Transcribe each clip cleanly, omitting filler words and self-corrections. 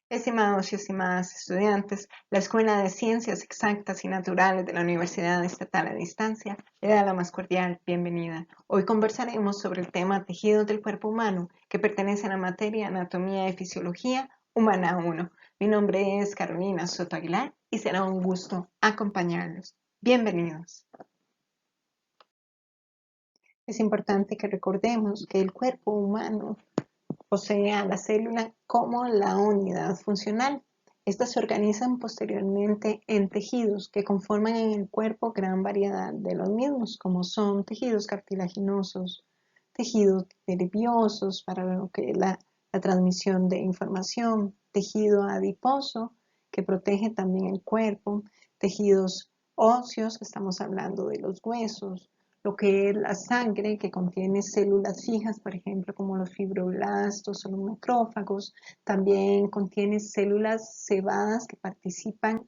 Estimados y estimadas estudiantes, la Escuela de Ciencias Exactas y Naturales de la Universidad Estatal a Distancia le da la más cordial bienvenida. Hoy conversaremos sobre el tema tejidos del cuerpo humano, que pertenece a la materia Anatomía y Fisiología Humana 1. Mi nombre es Carolina Soto Aguilar y será un gusto acompañarlos. Bienvenidos. Es importante que recordemos que el cuerpo humano posee a la célula como la unidad funcional. Estas se organizan posteriormente en tejidos que conforman en el cuerpo gran variedad de los mismos, como son tejidos cartilaginosos, tejidos nerviosos para lo que es la transmisión de información, tejido adiposo que protege también el cuerpo, tejidos óseos, estamos hablando de los huesos, lo que es la sangre, que contiene células fijas, por ejemplo, como los fibroblastos o los macrófagos. También contiene células cebadas que participan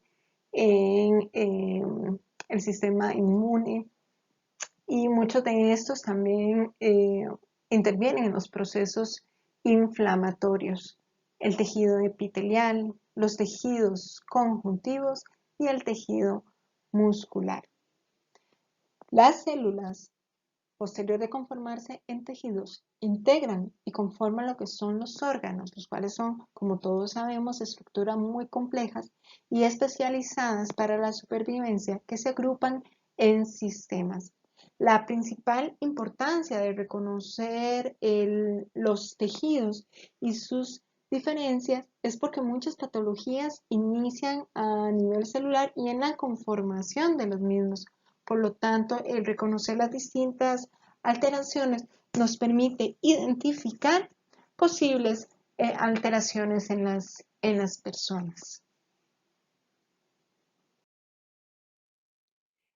en el sistema inmune. Y muchos de estos también intervienen en los procesos inflamatorios. El tejido epitelial, los tejidos conjuntivos y el tejido muscular. Las células, posterior de conformarse en tejidos, integran y conforman lo que son los órganos, los cuales son, como todos sabemos, estructuras muy complejas y especializadas para la supervivencia, que se agrupan en sistemas. La principal importancia de reconocer los tejidos y sus diferencias es porque muchas patologías inician a nivel celular y en la conformación de los mismos. Por lo tanto, el reconocer las distintas alteraciones nos permite identificar posibles alteraciones en las personas.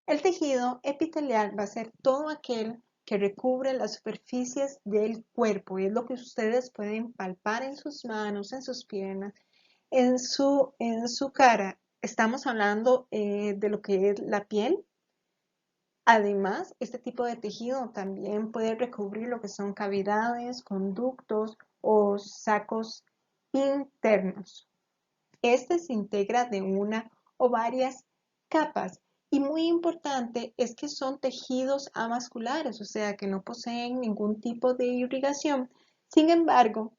El tejido epitelial va a ser todo aquel que recubre las superficies del cuerpo y es lo que ustedes pueden palpar en sus manos, en sus piernas, en su cara. Estamos hablando de lo que es la piel. Además, este tipo de tejido también puede recubrir lo que son cavidades, conductos o sacos internos. Este se integra de una o varias capas y muy importante es que son tejidos avasculares, o sea que no poseen ningún tipo de irrigación. Sin embargo,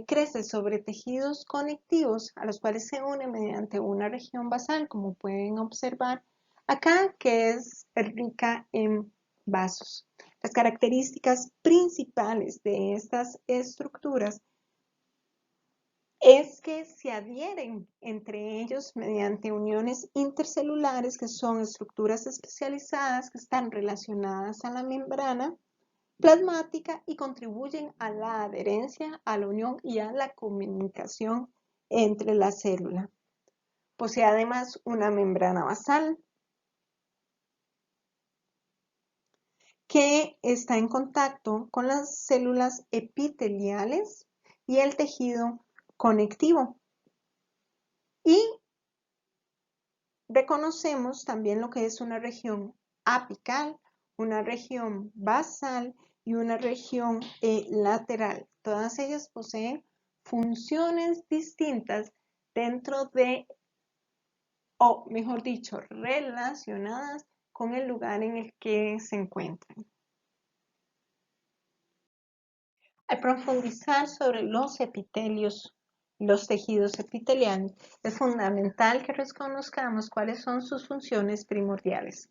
crece sobre tejidos conectivos a los cuales se une mediante una región basal, como pueden observar acá, que es rica en vasos. Las características principales de estas estructuras es que se adhieren entre ellos mediante uniones intercelulares, que son estructuras especializadas que están relacionadas a la membrana plasmática y contribuyen a la adherencia, a la unión y a la comunicación entre la célula. Posee además una membrana basal que está en contacto con las células epiteliales y el tejido conectivo. Y reconocemos también lo que es una región apical, una región basal y una región lateral. Todas ellas poseen funciones distintas dentro de, o mejor dicho, relacionadas con el lugar en el que se encuentran. Al profundizar sobre los epitelios, los tejidos epiteliales, es fundamental que reconozcamos cuáles son sus funciones primordiales.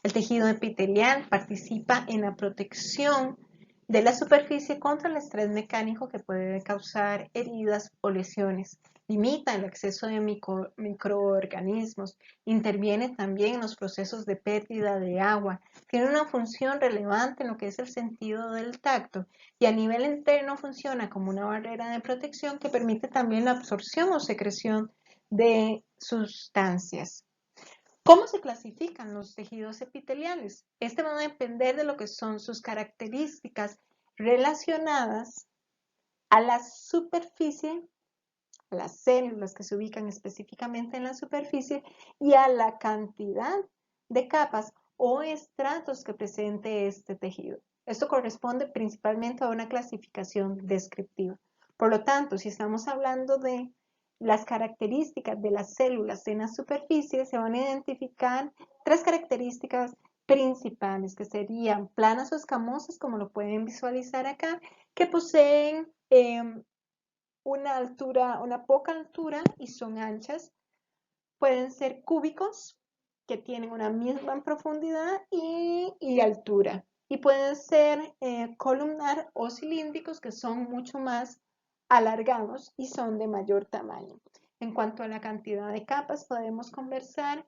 El tejido epitelial participa en la protección de la superficie contra el estrés mecánico que puede causar heridas o lesiones. Limita el acceso de microorganismos. Interviene también en los procesos de pérdida de agua. Tiene una función relevante en lo que es el sentido del tacto y a nivel interno funciona como una barrera de protección que permite también la absorción o secreción de sustancias. ¿Cómo se clasifican los tejidos epiteliales? Este va a depender de lo que son sus características relacionadas a la superficie, a las células que se ubican específicamente en la superficie y a la cantidad de capas o estratos que presente este tejido. Esto corresponde principalmente a una clasificación descriptiva. Por lo tanto, si estamos hablando de las características de las células en la superficie, se van a identificar tres características principales, que serían planas o escamosas, como lo pueden visualizar acá, que poseen una altura, una poca altura y son anchas. Pueden ser cúbicos, que tienen una misma profundidad y altura. Y pueden ser columnar o cilíndricos, que son mucho más alargados y son de mayor tamaño. En cuanto a la cantidad de capas, podemos conversar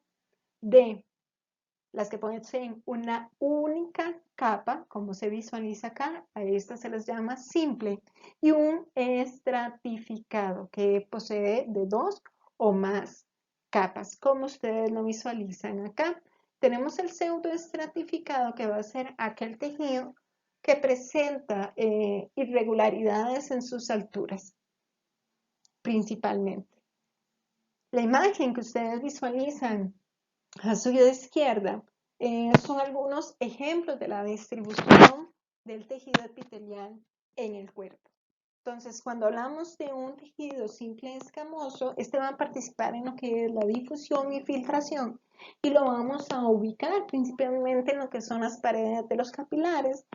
de las que poseen una única capa, como se visualiza acá, a estas se les llama simple, y un estratificado, que posee de 2 o más capas, como ustedes lo visualizan acá. Tenemos el pseudoestratificado, que va a ser aquel tejido que presenta irregularidades en sus alturas, principalmente. La imagen que ustedes visualizan a su izquierda son algunos ejemplos de la distribución del tejido epitelial en el cuerpo. Entonces, cuando hablamos de un tejido simple escamoso, este va a participar en lo que es la difusión y filtración, y lo vamos a ubicar principalmente en lo que son las paredes de los capilares.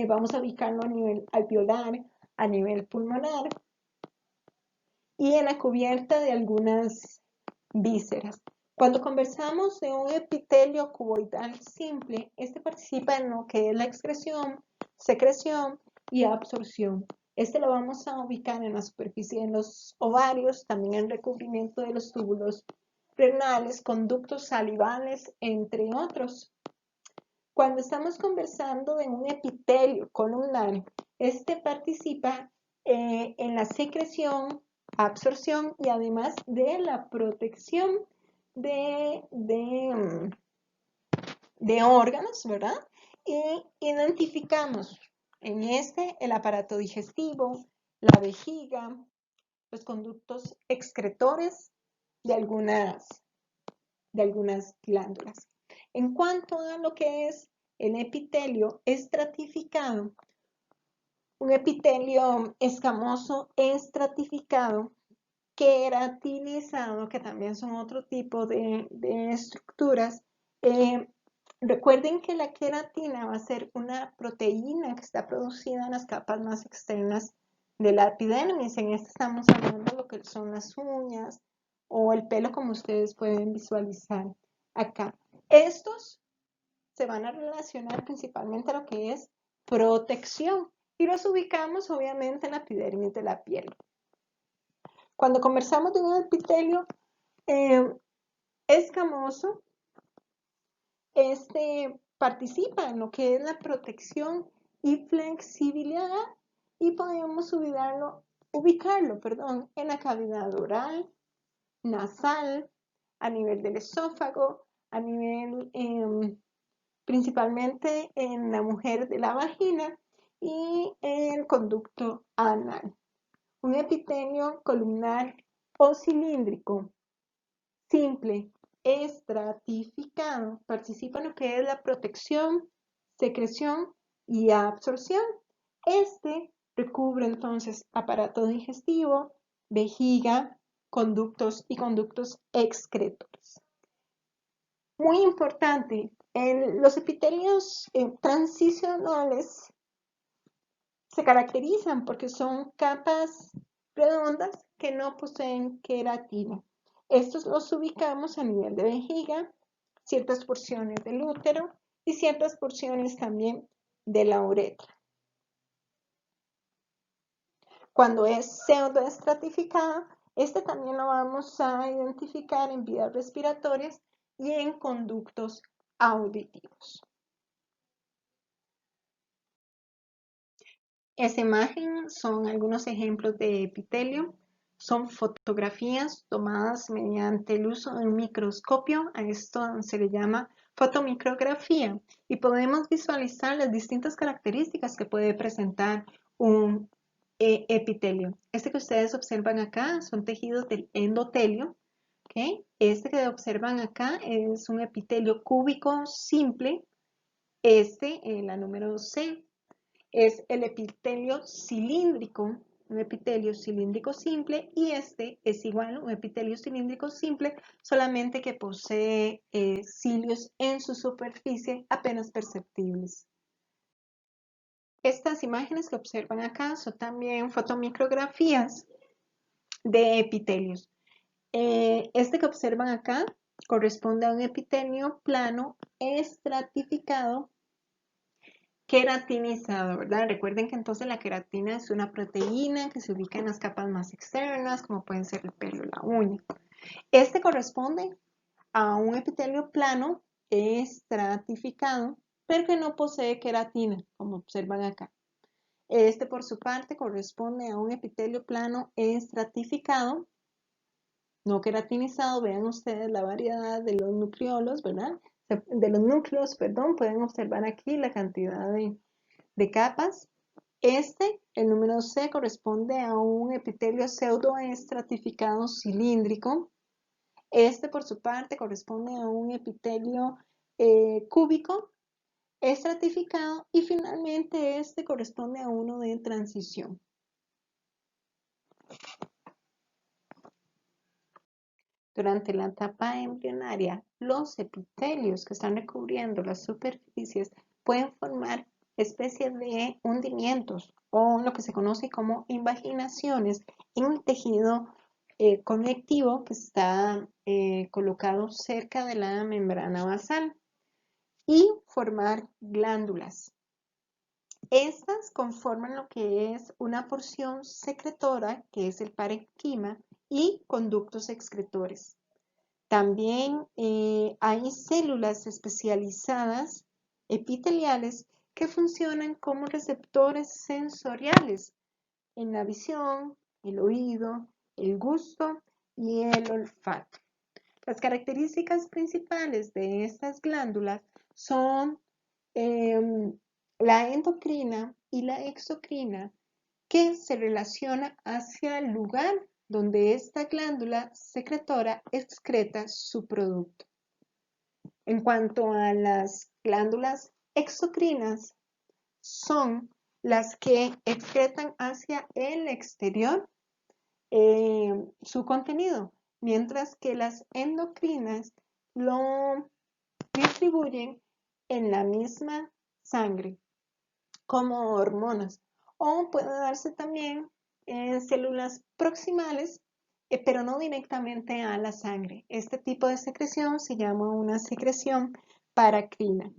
Vamos a ubicarlo a nivel alveolar, a nivel pulmonar y en la cubierta de algunas vísceras. Cuando conversamos de un epitelio cuboidal simple, este participa en lo que es la excreción, secreción y absorción. Este lo vamos a ubicar en la superficie de los ovarios, también en recubrimiento de los túbulos renales, conductos salivales, entre otros. Cuando estamos conversando de un epitelio columnar, este participa en la secreción, absorción y además de la protección de órganos, ¿verdad? Y identificamos en este el aparato digestivo, la vejiga, los conductos excretores de algunas glándulas. En cuanto a lo que es el epitelio estratificado, un epitelio escamoso estratificado, queratinizado, que también son otro tipo de estructuras. Recuerden que la queratina va a ser una proteína que está producida en las capas más externas de la epidermis. En este estamos hablando de lo que son las uñas o el pelo, como ustedes pueden visualizar acá. Estos se van a relacionar principalmente a lo que es protección y los ubicamos obviamente en la epidermis de la piel. Cuando conversamos de un epitelio escamoso, este participa en lo que es la protección y flexibilidad y podemos ubicarlo, en la cavidad oral, nasal, a nivel del esófago, a nivel principalmente en la mujer de la vagina y en el conducto anal. Un epitelio columnar o cilíndrico simple estratificado participa en lo que es la protección, secreción y absorción. Este recubre entonces aparato digestivo, vejiga, conductos y conductos excretores. Muy importante, los epitelios transicionales se caracterizan porque son capas redondas que no poseen queratina. Estos los ubicamos a nivel de vejiga, ciertas porciones del útero y ciertas porciones también de la uretra. Cuando es pseudoestratificado, este también lo vamos a identificar en vías respiratorias y en conductos auditivos. Esta imagen son algunos ejemplos de epitelio. Son fotografías tomadas mediante el uso de un microscopio. A esto se le llama fotomicrografía y podemos visualizar las distintas características que puede presentar un epitelio. Este que ustedes observan acá son tejidos del endotelio. ¿Okay? Este que observan acá es un epitelio cúbico simple. La número C, es el epitelio cilíndrico un epitelio cilíndrico simple y este es igual a un epitelio cilíndrico simple, solamente que posee cilios en su superficie apenas perceptibles. Estas imágenes que observan acá son también fotomicrografías de epitelios. Este que observan acá corresponde a un epitelio plano estratificado queratinizado, ¿verdad? Recuerden que entonces la queratina es una proteína que se ubica en las capas más externas, como pueden ser el pelo o la uña. Este corresponde a un epitelio plano estratificado, pero que no posee queratina, como observan acá. Este, por su parte, corresponde a un epitelio plano estratificado, no queratinizado. Vean ustedes la variedad de los nucleolos, ¿verdad? De los núcleos, perdón, pueden observar aquí la cantidad de capas. El número C, corresponde a un epitelio pseudoestratificado cilíndrico. Este, por su parte, corresponde a un epitelio cúbico estratificado y finalmente este corresponde a uno de transición. Durante la etapa embrionaria, los epitelios que están recubriendo las superficies pueden formar especies de hundimientos o lo que se conoce como invaginaciones en el tejido conectivo que está colocado cerca de la membrana basal y formar glándulas. Estas conforman lo que es una porción secretora, que es el parenquima, y conductos excretores. También hay células especializadas epiteliales que funcionan como receptores sensoriales en la visión, el oído, el gusto y el olfato. Las características principales de estas glándulas son la endocrina y la exocrina, que se relaciona hacia el lugar donde esta glándula secretora excreta su producto. En cuanto a las glándulas exocrinas, son las que excretan hacia el exterior su contenido, mientras que las endocrinas lo distribuyen en la misma sangre como hormonas, o puede darse también en células proximales, pero no directamente a la sangre. Este tipo de secreción se llama una secreción paracrina.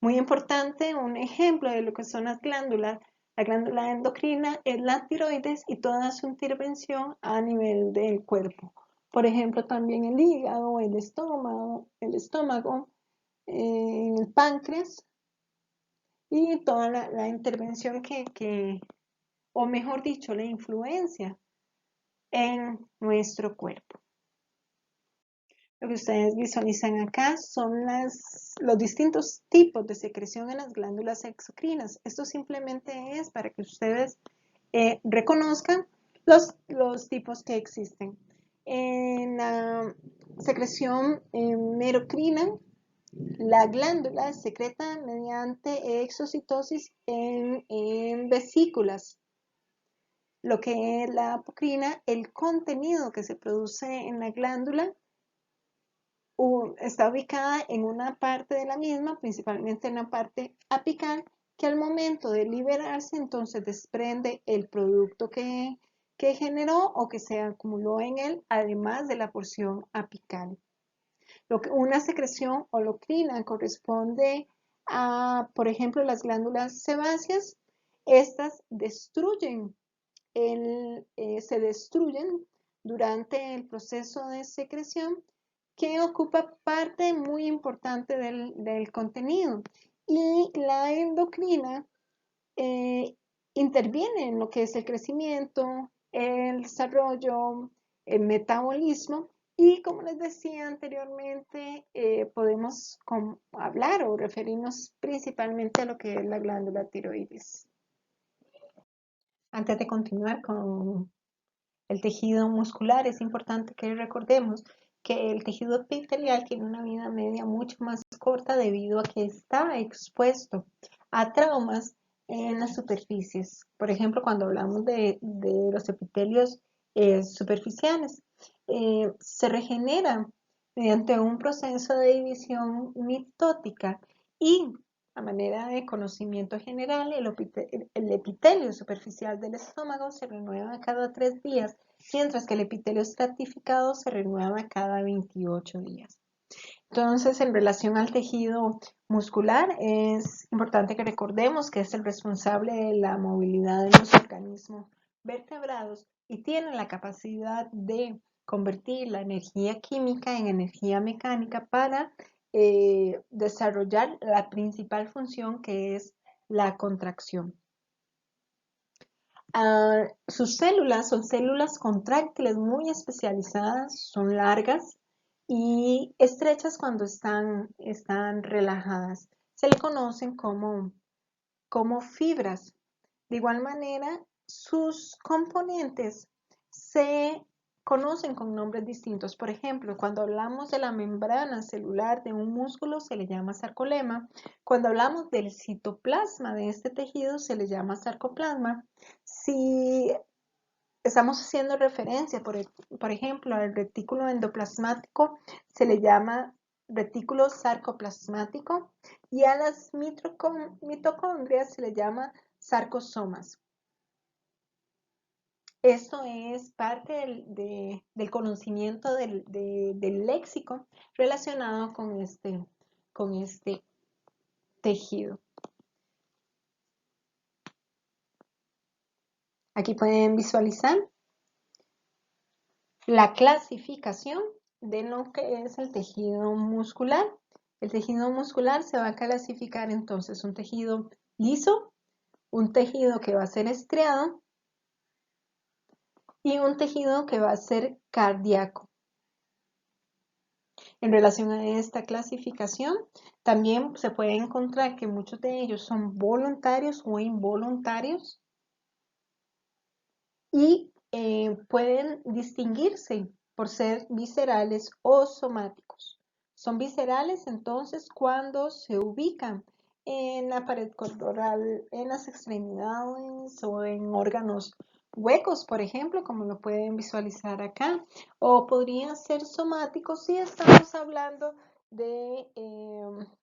Muy importante, un ejemplo de lo que son las glándulas. La glándula endocrina es la tiroides y toda su intervención a nivel del cuerpo. Por ejemplo, también el hígado, el estómago, el páncreas y toda la intervención o mejor dicho, la influencia en nuestro cuerpo. Lo que ustedes visualizan acá son los distintos tipos de secreción en las glándulas exocrinas. Esto simplemente es para que ustedes reconozcan los tipos que existen. En la secreción merocrina, la glándula secreta mediante exocitosis en vesículas. Lo que es la apocrina, el contenido que se produce en la glándula está ubicada en una parte de la misma, principalmente en la parte apical, que al momento de liberarse entonces desprende el producto que generó o que se acumuló en él, además de la porción apical. Una secreción holocrina corresponde a, por ejemplo, las glándulas sebáceas. Estas se destruyen durante el proceso de secreción, que ocupa parte muy importante del contenido. Y la endocrina interviene en lo que es el crecimiento, el desarrollo, el metabolismo. Y como les decía anteriormente, podemos hablar o referirnos principalmente a lo que es la glándula tiroides. Antes de continuar con el tejido muscular, es importante que recordemos que el tejido epitelial tiene una vida media mucho más corta debido a que está expuesto a traumas en las superficies. Por ejemplo, cuando hablamos de los epitelios superficiales, se regeneran mediante un proceso de división mitótica y a manera de conocimiento general, el epitelio superficial del estómago se renueva cada 3 días, mientras que el epitelio estratificado se renueva cada 28 días. Entonces, en relación al tejido muscular, es importante que recordemos que es el responsable de la movilidad de los organismos vertebrados y tiene la capacidad de convertir la energía química en energía mecánica para desarrollar la principal función, que es la contracción. Sus células son células contráctiles muy especializadas, son largas y estrechas cuando están relajadas. Se le conocen como fibras. De igual manera, sus componentes se conocen con nombres distintos. Por ejemplo, cuando hablamos de la membrana celular de un músculo se le llama sarcolema. Cuando hablamos del citoplasma de este tejido se le llama sarcoplasma. Si estamos haciendo referencia, por ejemplo, al retículo endoplasmático, se le llama retículo sarcoplasmático y a las mitocondrias se le llama sarcosomas. Esto es parte del conocimiento del léxico relacionado con este tejido. Aquí pueden visualizar la clasificación de lo que es el tejido muscular. El tejido muscular se va a clasificar entonces un tejido liso, un tejido que va a ser estriado y un tejido que va a ser cardíaco. En relación a esta clasificación, también se puede encontrar que muchos de ellos son voluntarios o involuntarios y pueden distinguirse por ser viscerales o somáticos. Son viscerales entonces cuando se ubican en la pared corporal, en las extremidades o en órganos huecos, por ejemplo, como lo pueden visualizar acá. O podrían ser somáticos si estamos hablando de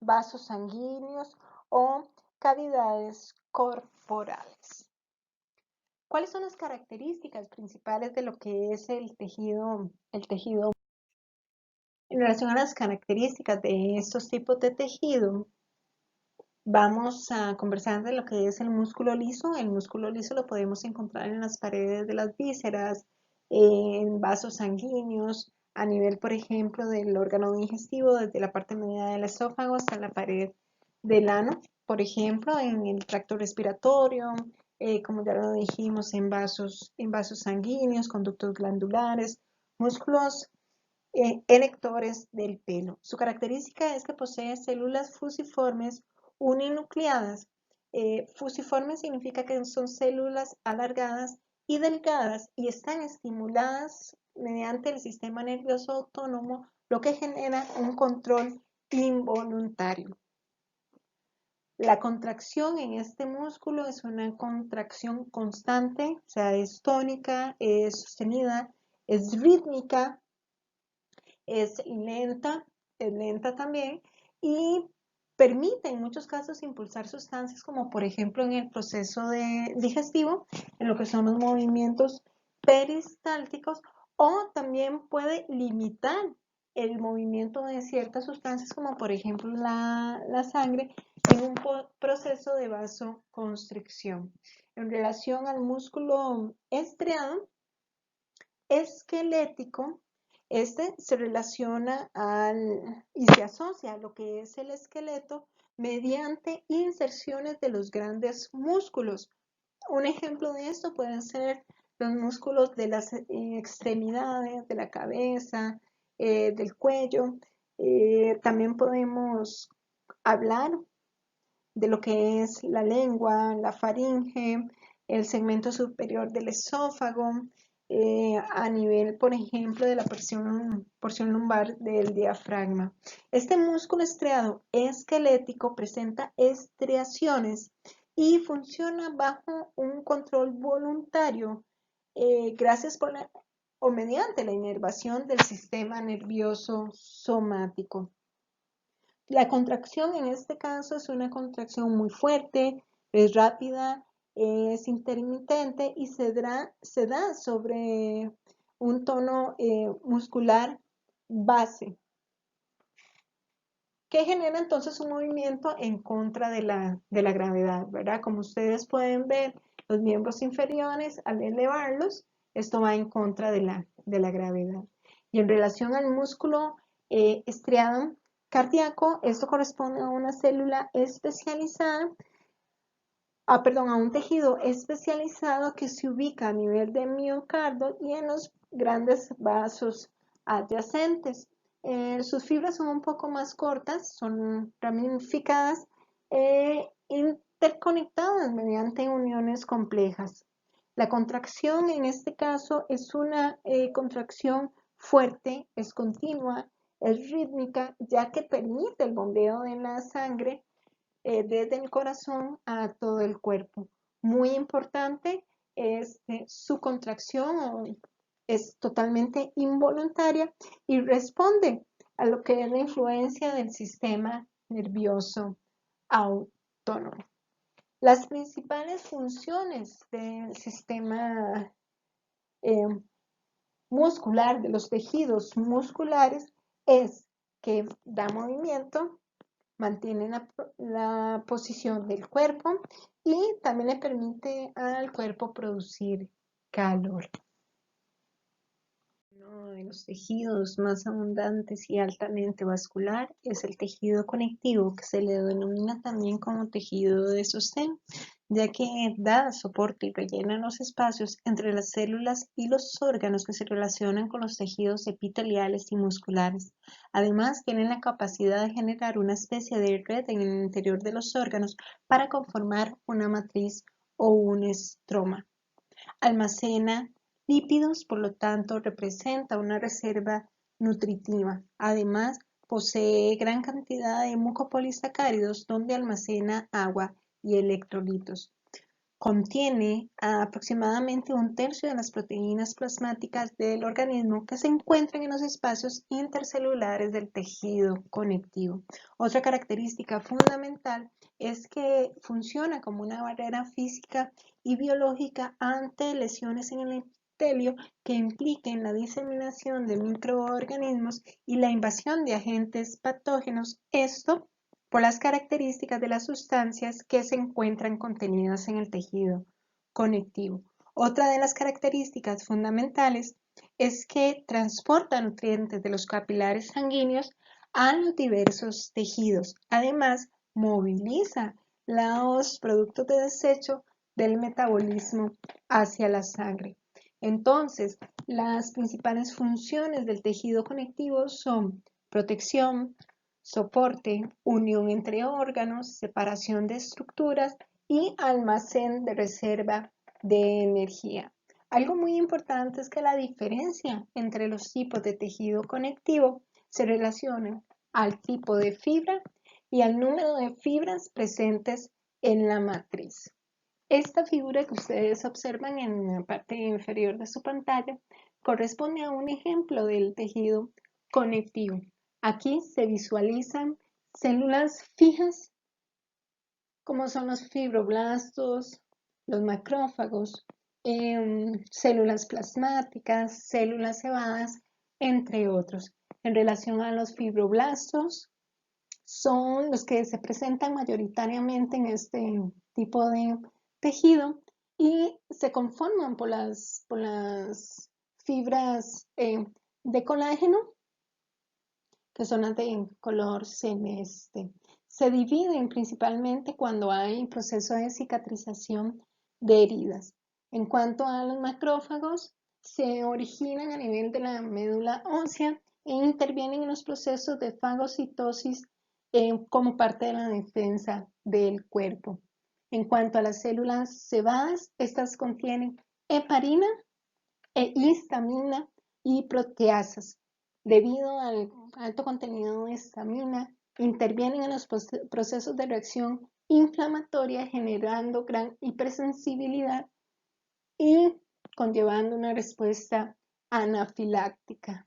vasos sanguíneos o cavidades corporales. ¿Cuáles son las características principales de lo que es el tejido? En relación a las características de estos tipos de tejido, vamos a conversar de lo que es el músculo liso. El músculo liso lo podemos encontrar en las paredes de las vísceras, en vasos sanguíneos, a nivel, por ejemplo, del órgano digestivo, desde la parte media del esófago hasta la pared del ano, por ejemplo, en el tracto respiratorio, como ya lo dijimos, en vasos sanguíneos, conductos glandulares, músculos erectores del pelo. Su característica es que posee células fusiformes uninucleadas. Fusiformes significa que son células alargadas y delgadas y están estimuladas mediante el sistema nervioso autónomo, lo que genera un control involuntario. La contracción en este músculo es una contracción constante, o sea, es tónica, es sostenida, es rítmica, es lenta también y permite en muchos casos impulsar sustancias como por ejemplo en el proceso digestivo, en lo que son los movimientos peristálticos, o también puede limitar el movimiento de ciertas sustancias como por ejemplo la sangre en un proceso de vasoconstricción. En relación al músculo estriado esquelético, este se relaciona y se asocia a lo que es el esqueleto mediante inserciones de los grandes músculos. Un ejemplo de esto pueden ser los músculos de las extremidades, de la cabeza, del cuello. También podemos hablar de lo que es la lengua, la faringe, el segmento superior del esófago, a nivel, por ejemplo, de la porción lumbar del diafragma. Este músculo estriado esquelético presenta estriaciones y funciona bajo un control voluntario gracias por o mediante la inervación del sistema nervioso somático. La contracción en este caso es una contracción muy fuerte, es rápida, es intermitente y se da sobre un tono muscular base, que genera entonces un movimiento en contra de la gravedad, ¿verdad? Como ustedes pueden ver, los miembros inferiores, al elevarlos, esto va en contra de la gravedad. Y en relación al músculo estriado cardíaco, esto corresponde a una célula especializada, a un tejido especializado que se ubica a nivel de miocardio y en los grandes vasos adyacentes. Sus fibras son un poco más cortas, son ramificadas, interconectadas mediante uniones complejas. La contracción en este caso es una contracción fuerte, es continua, es rítmica, ya que permite el bombeo de la sangre desde el corazón a todo el cuerpo. Muy importante, su contracción es totalmente involuntaria y responde a lo que es la influencia del sistema nervioso autónomo. Las principales funciones del sistema eh, muscular, de los tejidos musculares, es que da movimiento, mantiene la posición del cuerpo y también le permite al cuerpo producir calor. Uno de los tejidos más abundantes y altamente vascular es el tejido conectivo, que se le denomina también como tejido de sostén, ya que da soporte y rellena los espacios entre las células y los órganos que se relacionan con los tejidos epiteliales y musculares. Además, tienen la capacidad de generar una especie de red en el interior de los órganos para conformar una matriz o un estroma. Almacena lípidos, por lo tanto, representa una reserva nutritiva. Además, posee gran cantidad de mucopolisacáridos donde almacena agua y electrolitos. Contiene aproximadamente un tercio de las proteínas plasmáticas del organismo que se encuentran en los espacios intercelulares del tejido conectivo. Otra característica fundamental es que funciona como una barrera física y biológica ante lesiones en el epitelio que impliquen la diseminación de microorganismos y la invasión de agentes patógenos. Esto por las características de las sustancias que se encuentran contenidas en el tejido conectivo. Otra de las características fundamentales es que transporta nutrientes de los capilares sanguíneos a los diversos tejidos. Además, moviliza los productos de desecho del metabolismo hacia la sangre. Entonces, las principales funciones del tejido conectivo son protección, soporte, unión entre órganos, separación de estructuras y almacén de reserva de energía. Algo muy importante es que la diferencia entre los tipos de tejido conectivo se relaciona al tipo de fibra y al número de fibras presentes en la matriz. Esta figura que ustedes observan en la parte inferior de su pantalla corresponde a un ejemplo del tejido conectivo. Aquí se visualizan células fijas, como son los fibroblastos, los macrófagos, células plasmáticas, células cebadas, entre otros. En relación a los fibroblastos, son los que se presentan mayoritariamente en este tipo de tejido y se conforman por las fibras de colágeno, que son las de color celeste. Se dividen principalmente cuando hay proceso de cicatrización de heridas. En cuanto a los macrófagos, se originan a nivel de la médula ósea e intervienen en los procesos de fagocitosis como parte de la defensa del cuerpo. En cuanto a las células cebadas, estas contienen heparina e histamina y proteasas. Debido al alto contenido de histamina, intervienen en los procesos de reacción inflamatoria, generando gran hipersensibilidad y conllevando una respuesta anafiláctica.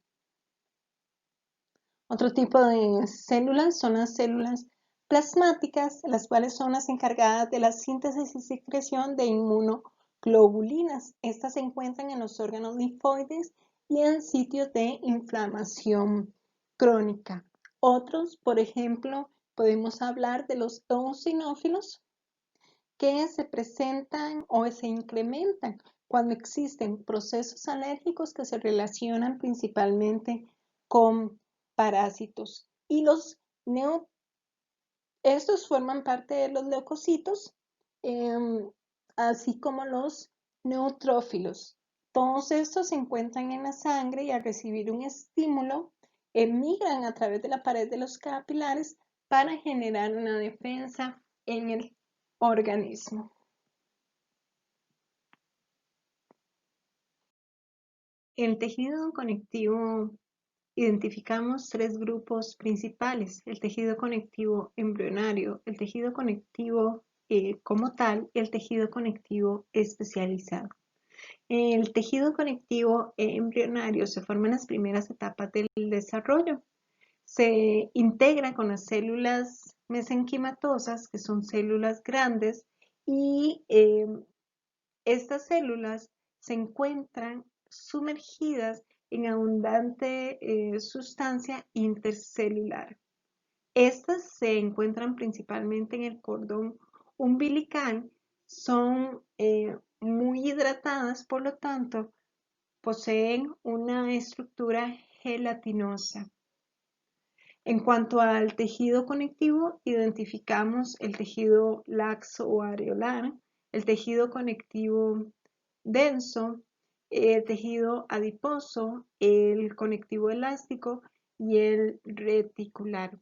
Otro tipo de células son las células plasmáticas, las cuales son las encargadas de la síntesis y secreción de inmunoglobulinas. Estas se encuentran en los órganos linfoides y en sitios de inflamación crónica. Otros, por ejemplo, podemos hablar de los eosinófilos, que se presentan o se incrementan cuando existen procesos alérgicos que se relacionan principalmente con parásitos. Y estos forman parte de los leucocitos, así como los neutrófilos. Todos estos se encuentran en la sangre y al recibir un estímulo emigran a través de la pared de los capilares para generar una defensa en el organismo. El tejido conectivo, identificamos tres grupos principales: el tejido conectivo embrionario, el tejido conectivo como tal y el tejido conectivo especializado. El tejido conectivo embrionario se forma en las primeras etapas del desarrollo. Se integra con las células mesenquimatosas, que son células grandes, y estas células se encuentran sumergidas en abundante sustancia intercelular. Estas se encuentran principalmente en el cordón umbilical, son muy hidratadas, por lo tanto, poseen una estructura gelatinosa. En cuanto al tejido conectivo, identificamos el tejido laxo o areolar, el tejido conectivo denso, el tejido adiposo, el conectivo elástico y el reticular.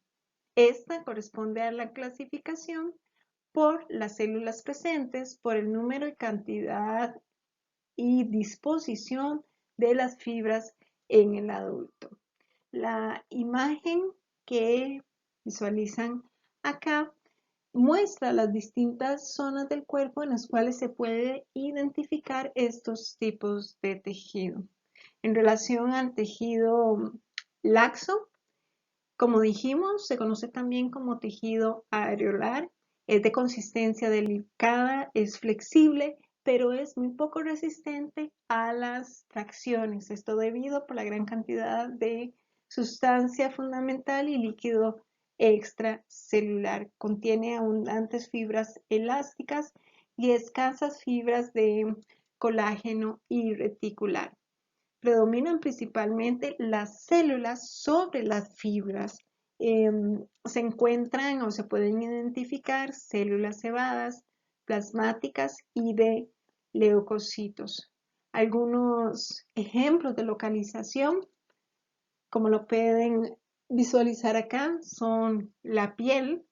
Esta corresponde a la clasificación por las células presentes, por el número y cantidad y disposición de las fibras en el adulto. La imagen que visualizan acá muestra las distintas zonas del cuerpo en las cuales se puede identificar estos tipos de tejido. En relación al tejido laxo, como dijimos, se conoce también como tejido areolar. Es de consistencia delicada, es flexible, pero es muy poco resistente a las tracciones. Esto debido por la gran cantidad de sustancia fundamental y líquido extracelular. Contiene abundantes fibras elásticas y escasas fibras de colágeno y reticular. Predominan principalmente las células sobre las fibras. Se encuentran o se pueden identificar células cebadas, plasmáticas y de leucocitos. Algunos ejemplos de localización, como lo pueden visualizar acá, son la piel,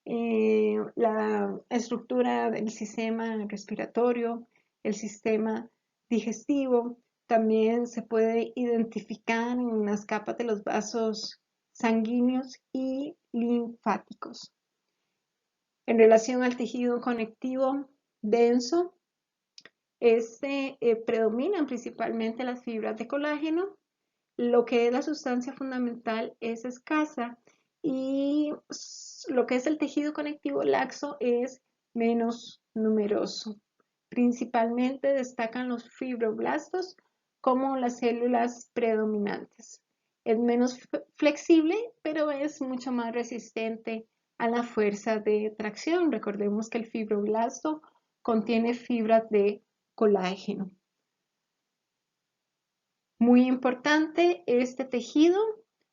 la estructura del sistema respiratorio, el sistema digestivo. También se puede identificar en las capas de los vasos sanguíneos y linfáticos. En relación al tejido conectivo denso, predominan principalmente las fibras de colágeno. Lo que es la sustancia fundamental es escasa y lo que es el tejido conectivo laxo es menos numeroso. Principalmente destacan los fibroblastos como las células predominantes. Es menos flexible, pero es mucho más resistente a la fuerza de tracción. Recordemos que el fibroblasto contiene fibras de colágeno. Muy importante, este tejido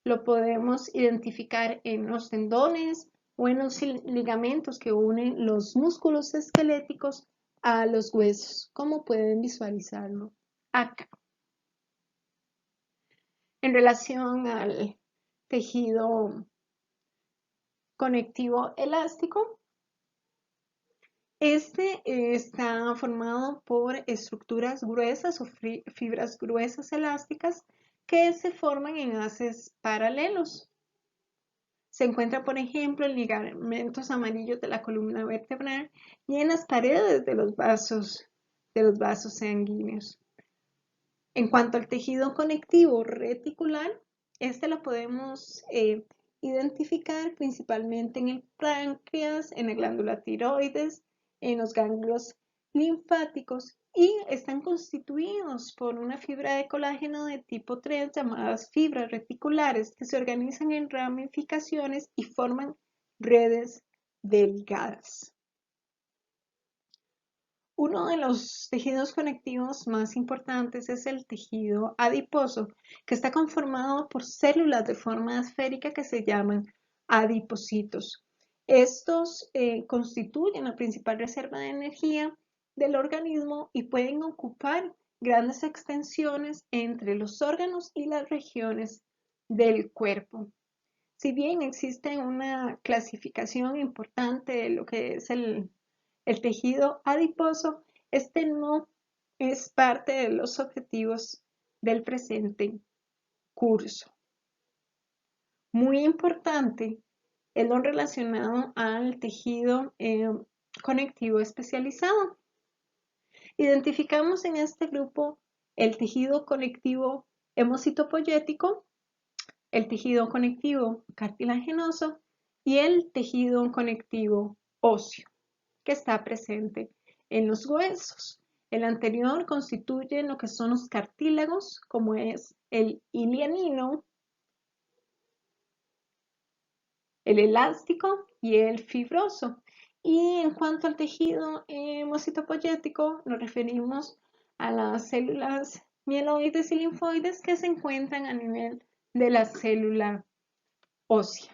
lo podemos identificar en los tendones o en los ligamentos que unen los músculos esqueléticos a los huesos, como pueden visualizarlo acá. En relación al tejido conectivo elástico, este está formado por estructuras gruesas o fibras gruesas elásticas que se forman en haces paralelos. Se encuentra, por ejemplo, en ligamentos amarillos de la columna vertebral y en las paredes de los vasos sanguíneos. En cuanto al tejido conectivo reticular, este lo podemos identificar principalmente en el páncreas, en la glándula tiroides, en los ganglios linfáticos y están constituidos por una fibra de colágeno de tipo 3 llamadas fibras reticulares que se organizan en ramificaciones y forman redes delgadas. Uno de los tejidos conectivos más importantes es el tejido adiposo, que está conformado por células de forma esférica que se llaman adipocitos. Estos constituyen la principal reserva de energía del organismo y pueden ocupar grandes extensiones entre los órganos y las regiones del cuerpo. Si bien existe una clasificación importante de lo que es el tejido adiposo, este no es parte de los objetivos del presente curso. Muy importante es lo relacionado al tejido conectivo especializado. Identificamos en este grupo el tejido conectivo hemocitopoyético, el tejido conectivo cartilaginoso y el tejido conectivo óseo, que está presente en los huesos. El anterior constituye lo que son los cartílagos, como es el ilianino, el elástico y el fibroso. Y en cuanto al tejido hemocitopoyético, nos referimos a las células mieloides y linfoides que se encuentran a nivel de la célula ósea.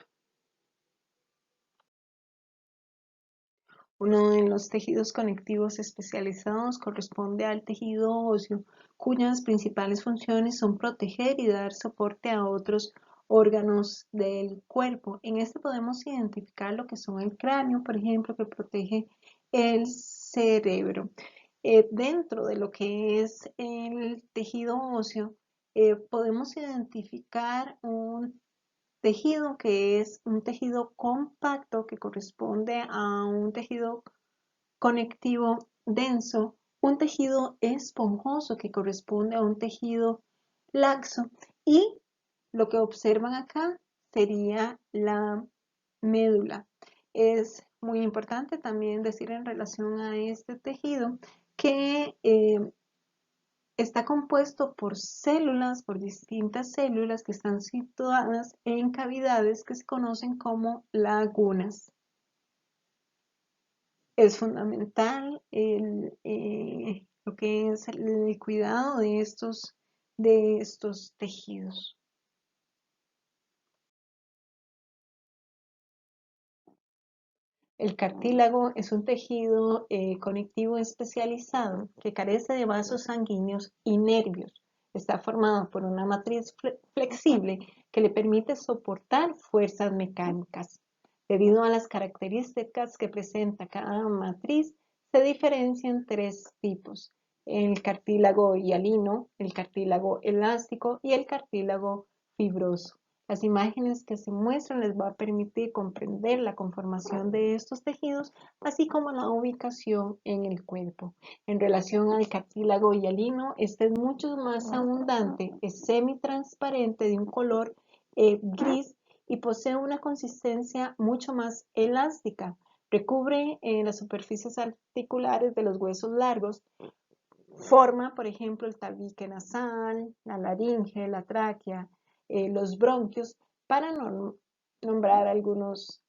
Uno de los tejidos conectivos especializados corresponde al tejido óseo, cuyas principales funciones son proteger y dar soporte a otros órganos del cuerpo. En este podemos identificar lo que son el cráneo, por ejemplo, que protege el cerebro. Dentro de lo que es el tejido óseo, podemos identificar un tejido que es un tejido compacto que corresponde a un tejido conectivo denso, un tejido esponjoso que corresponde a un tejido laxo y lo que observan acá sería la médula. Es muy importante también decir en relación a este tejido que está compuesto por células, por distintas células que están situadas en cavidades que se conocen como lagunas. Es fundamental lo que es el cuidado de estos tejidos. El cartílago es un tejido conectivo especializado que carece de vasos sanguíneos y nervios. Está formado por una matriz flexible que le permite soportar fuerzas mecánicas. Debido a las características que presenta cada matriz, se diferencian tres tipos: el cartílago hialino, el cartílago elástico y el cartílago fibroso. Las imágenes que se muestran les va a permitir comprender la conformación de estos tejidos, así como la ubicación en el cuerpo. En relación al cartílago hialino, este es mucho más abundante, es semitransparente de un color gris y posee una consistencia mucho más elástica. Recubre las superficies articulares de los huesos largos. Forma, por ejemplo, el tabique nasal, la laringe, la tráquea, los bronquios, para nombrar algunos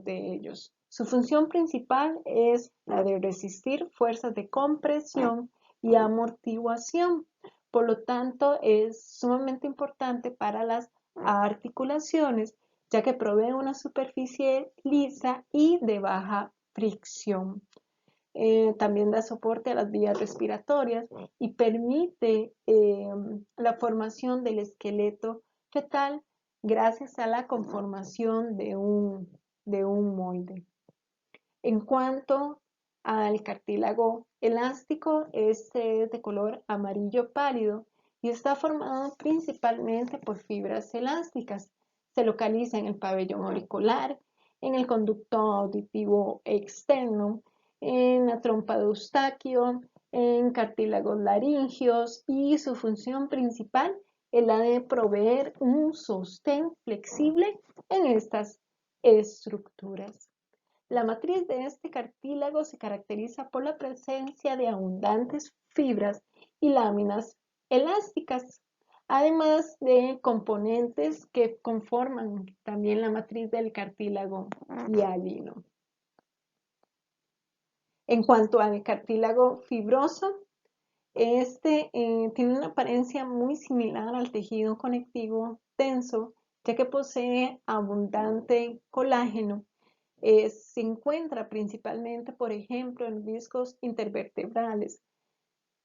de ellos. Su función principal es la de resistir fuerzas de compresión y amortiguación. Por lo tanto, es sumamente importante para las articulaciones, ya que provee una superficie lisa y de baja fricción. También da soporte a las vías respiratorias y permite la formación del esqueleto fetal gracias a la conformación de un molde. En cuanto al cartílago elástico, este es de color amarillo pálido y está formado principalmente por fibras elásticas. Se localiza en el pabellón auricular, en el conducto auditivo externo, en la trompa de Eustaquio, en cartílagos laringeos y su función principal es la de proveer un sostén flexible en estas estructuras. La matriz de este cartílago se caracteriza por la presencia de abundantes fibras y láminas elásticas, además de componentes que conforman también la matriz del cartílago hialino. En cuanto al cartílago fibroso, este tiene una apariencia muy similar al tejido conectivo tenso, ya que posee abundante colágeno. Se encuentra principalmente, por ejemplo, en discos intervertebrales,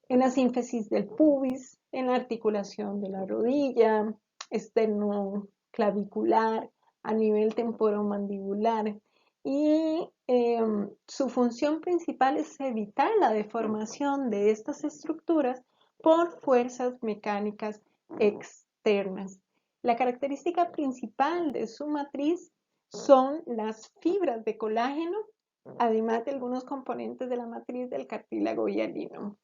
en la sínfisis del pubis, en la articulación de la rodilla, esternoclavicular, a nivel temporomandibular. Y su función principal es evitar la deformación de estas estructuras por fuerzas mecánicas externas. La característica principal de su matriz son las fibras de colágeno, además de algunos componentes de la matriz del cartílago hialino.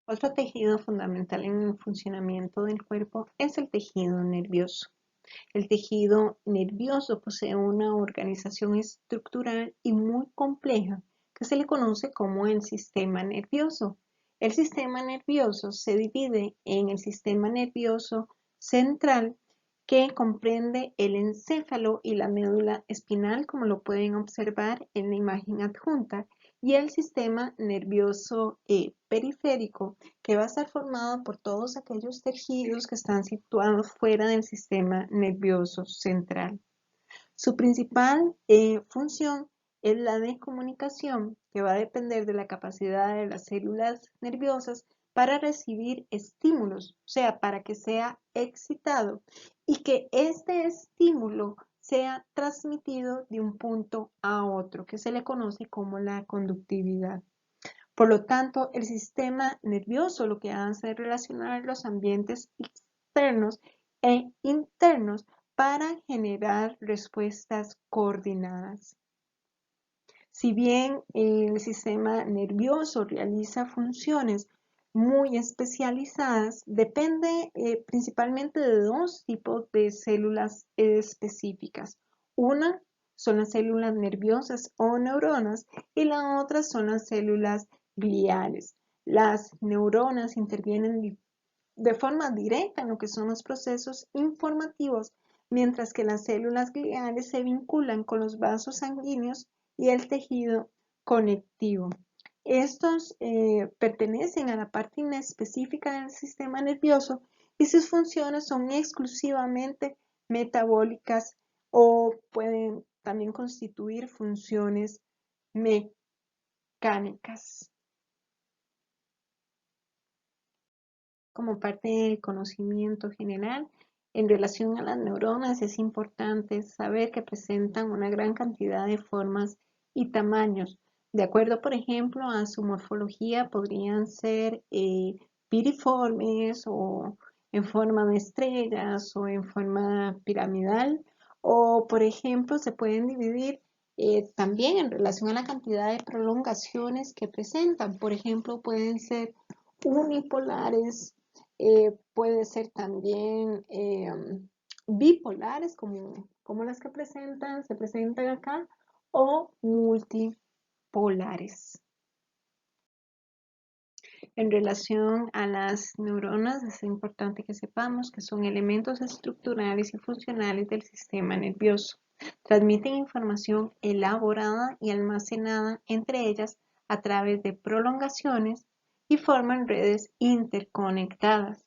Otro tejido fundamental en el funcionamiento del cuerpo es el tejido nervioso. El tejido nervioso posee una organización estructural y muy compleja que se le conoce como el sistema nervioso. El sistema nervioso se divide en el sistema nervioso central, que comprende el encéfalo y la médula espinal, como lo pueden observar en la imagen adjunta, y el sistema nervioso periférico, que va a estar formado por todos aquellos tejidos que están situados fuera del sistema nervioso central. Su principal función es la de comunicación, que va a depender de la capacidad de las células nerviosas para recibir estímulos, o sea, para que sea excitado y que este estímulo sea transmitido de un punto a otro, que se le conoce como la conductividad. Por lo tanto, el sistema nervioso lo que hace es relacionar los ambientes externos e internos para generar respuestas coordinadas. Si bien el sistema nervioso realiza funciones muy especializadas, depende principalmente de dos tipos de células específicas. Una son las células nerviosas o neuronas y la otra son las células gliales. Las neuronas intervienen de forma directa en lo que son los procesos informativos, mientras que las células gliales se vinculan con los vasos sanguíneos y el tejido conectivo. Estos pertenecen a la parte inespecífica del sistema nervioso y sus funciones son exclusivamente metabólicas o pueden también constituir funciones mecánicas. Como parte del conocimiento general, en relación a las neuronas es importante saber que presentan una gran cantidad de formas y tamaños. De acuerdo, por ejemplo, a su morfología, podrían ser piriformes o en forma de estrellas o en forma piramidal, o por ejemplo, se pueden dividir también en relación a la cantidad de prolongaciones que presentan. Por ejemplo, pueden ser unipolares, puede ser también bipolares, como las que se presentan acá, o multipolares. En relación a las neuronas, es importante que sepamos que son elementos estructurales y funcionales del sistema nervioso. Transmiten información elaborada y almacenada entre ellas a través de prolongaciones y forman redes interconectadas.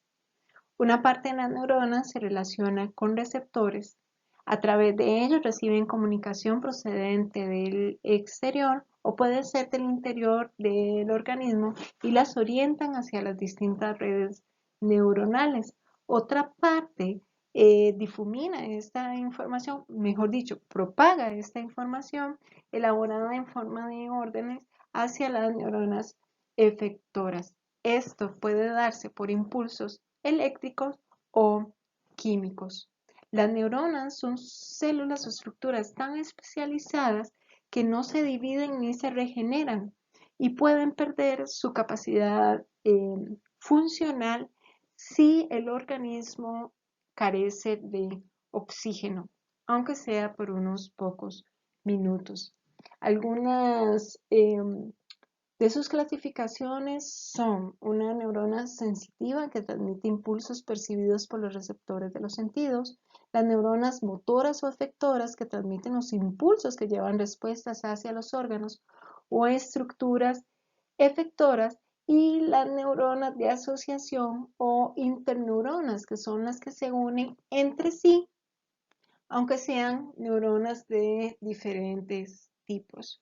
Una parte de las neuronas se relaciona con receptores. A través de ellos reciben comunicación procedente del exterior o puede ser del interior del organismo y las orientan hacia las distintas redes neuronales. Otra parte difumina esta información, mejor dicho, propaga esta información elaborada en forma de órdenes hacia las neuronas efectoras. Esto puede darse por impulsos eléctricos o químicos. Las neuronas son células o estructuras tan especializadas que no se dividen ni se regeneran y pueden perder su capacidad funcional si el organismo carece de oxígeno, aunque sea por unos pocos minutos. Algunas de sus clasificaciones son una neurona sensitiva que transmite impulsos percibidos por los receptores de los sentidos, las neuronas motoras o efectoras que transmiten los impulsos que llevan respuestas hacia los órganos o estructuras efectoras y las neuronas de asociación o interneuronas que son las que se unen entre sí, aunque sean neuronas de diferentes tipos.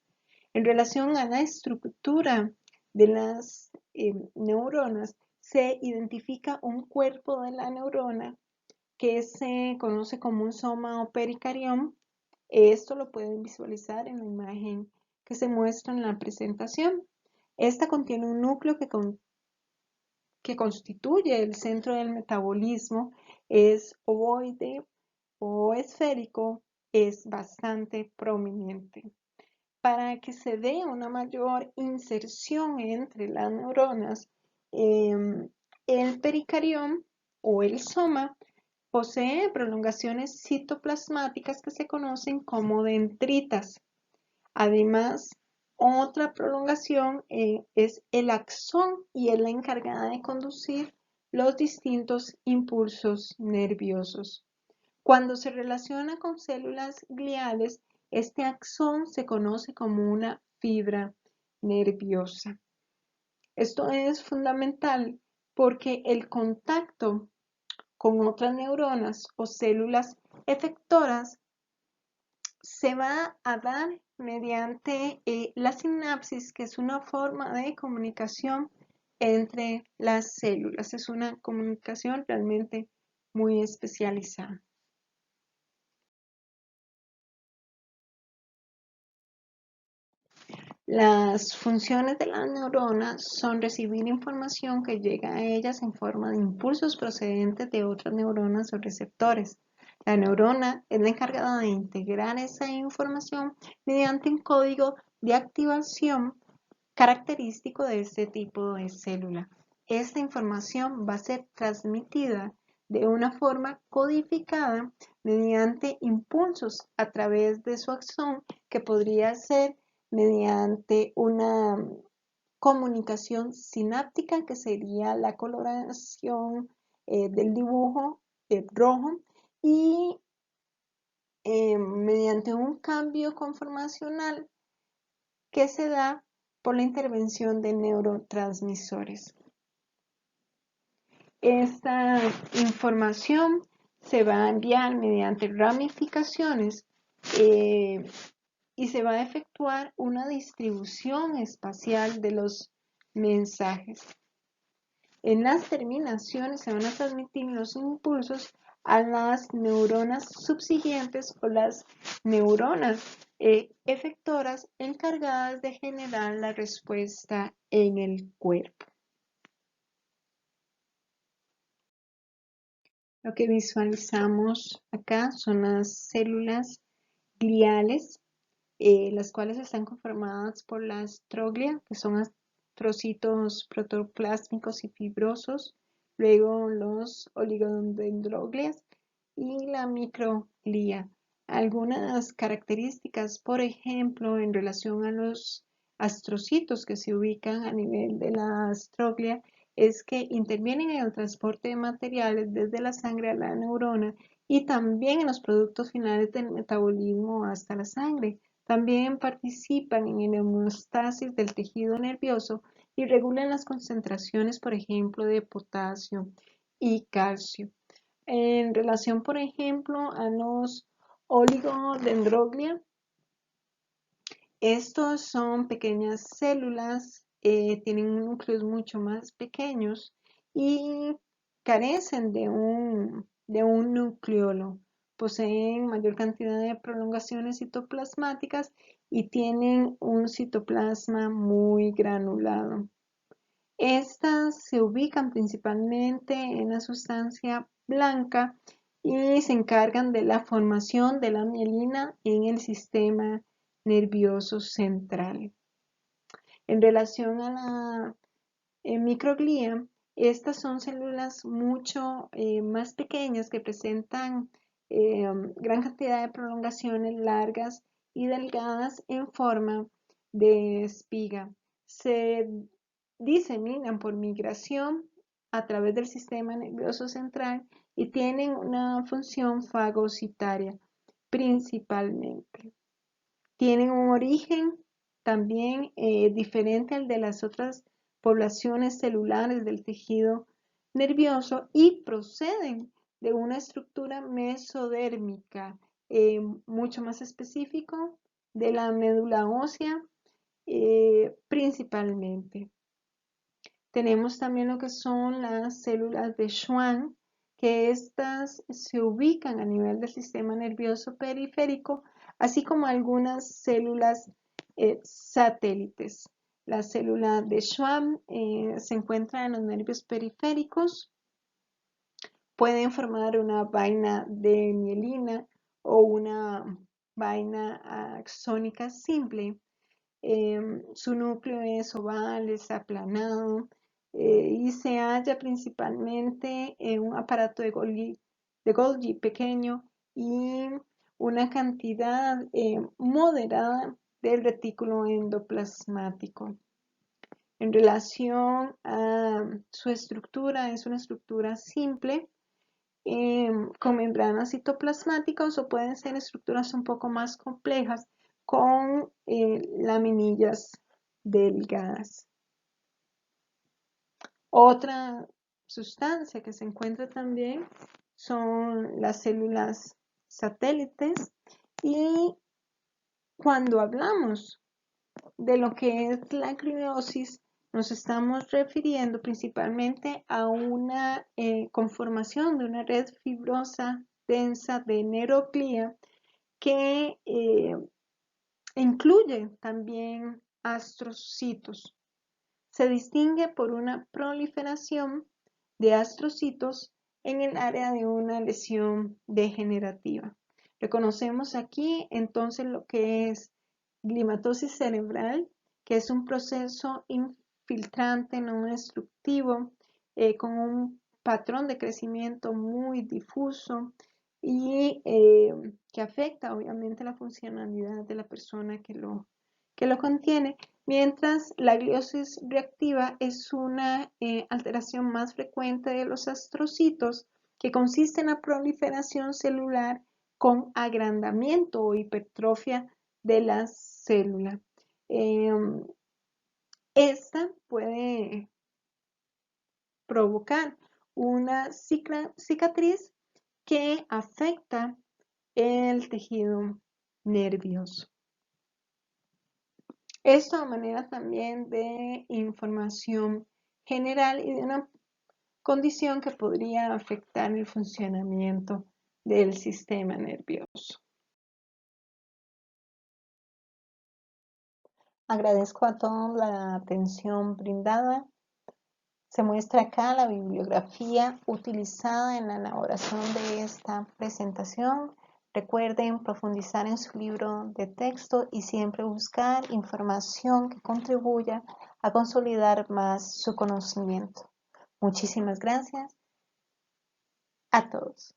En relación a la estructura de las neuronas, se identifica un cuerpo de la neurona que se conoce como un soma o pericarión. Esto lo pueden visualizar en la imagen que se muestra en la presentación. Esta contiene un núcleo que constituye el centro del metabolismo, es ovoide o esférico, es bastante prominente. Para que se dé una mayor inserción entre las neuronas, el pericarión o el soma posee prolongaciones citoplasmáticas que se conocen como dendritas. Además, otra prolongación es el axón y es la encargada de conducir los distintos impulsos nerviosos. Cuando se relaciona con células gliales, este axón se conoce como una fibra nerviosa. Esto es fundamental porque el contacto con otras neuronas o células efectoras se va a dar mediante la sinapsis, que es una forma de comunicación entre las células. Es una comunicación realmente muy especializada. Las funciones de las neuronas son recibir información que llega a ellas en forma de impulsos procedentes de otras neuronas o receptores. La neurona es la encargada de integrar esa información mediante un código de activación característico de este tipo de célula. Esta información va a ser transmitida de una forma codificada mediante impulsos a través de su axón, que podría ser mediante una comunicación sináptica, que sería la coloración del dibujo rojo, y mediante un cambio conformacional que se da por la intervención de neurotransmisores. Esta información se va a enviar mediante ramificaciones y se va a efectuar una distribución espacial de los mensajes. En las terminaciones se van a transmitir los impulsos a las neuronas subsiguientes o las neuronas efectoras encargadas de generar la respuesta en el cuerpo. Lo que visualizamos acá son las células gliales, las cuales están conformadas por la astroglia, que son astrocitos protoplásmicos y fibrosos, luego los oligodendroglias y la microglia. Algunas características, por ejemplo, en relación a los astrocitos que se ubican a nivel de la astroglia, es que intervienen en el transporte de materiales desde la sangre a la neurona y también en los productos finales del metabolismo hasta la sangre. También participan en la homeostasis del tejido nervioso y regulan las concentraciones, por ejemplo, de potasio y calcio. En relación, por ejemplo, a los oligodendroglia, estos son pequeñas células, tienen núcleos mucho más pequeños y carecen de un nucleolo. poseen mayor cantidad de prolongaciones citoplasmáticas y tienen un citoplasma muy granulado. Estas se ubican principalmente en la sustancia blanca y se encargan de la formación de la mielina en el sistema nervioso central. En relación a la microglía, estas son células mucho más pequeñas que presentan gran cantidad de prolongaciones largas y delgadas en forma de espiga. Se diseminan por migración a través del sistema nervioso central y tienen una función fagocitaria principalmente. Tienen un origen también diferente al de las otras poblaciones celulares del tejido nervioso y proceden de una estructura mesodérmica mucho más específico de la médula ósea principalmente. Tenemos también lo que son las células de Schwann, que estas se ubican a nivel del sistema nervioso periférico, así como algunas células satélites. La célula de Schwann se encuentra en los nervios periféricos, pueden formar una vaina de mielina o una vaina axónica simple. Su núcleo es oval, es aplanado y se halla principalmente en un aparato de Golgi pequeño y una cantidad moderada del retículo endoplasmático. En relación a su estructura, es una estructura simple con membranas citoplasmáticas o pueden ser estructuras un poco más complejas con laminillas delgadas. Otra sustancia que se encuentra también son las células satélites y cuando hablamos de lo que es la gliosis nos estamos refiriendo principalmente a una conformación de una red fibrosa densa de neuroglía que incluye también astrocitos. Se distingue por una proliferación de astrocitos en el área de una lesión degenerativa. Reconocemos aquí entonces lo que es glimatosis cerebral, que es un proceso infiltrante no destructivo con un patrón de crecimiento muy difuso y que afecta obviamente la funcionalidad de la persona que lo contiene, mientras la gliosis reactiva es una alteración más frecuente de los astrocitos que consiste en la proliferación celular con agrandamiento o hipertrofia de la célula. Esta puede provocar una cicatriz que afecta el tejido nervioso. Esto a manera también de información general y de una condición que podría afectar el funcionamiento del sistema nervioso. Agradezco a todos la atención brindada. Se muestra acá la bibliografía utilizada en la elaboración de esta presentación. Recuerden profundizar en su libro de texto y siempre buscar información que contribuya a consolidar más su conocimiento. Muchísimas gracias a todos.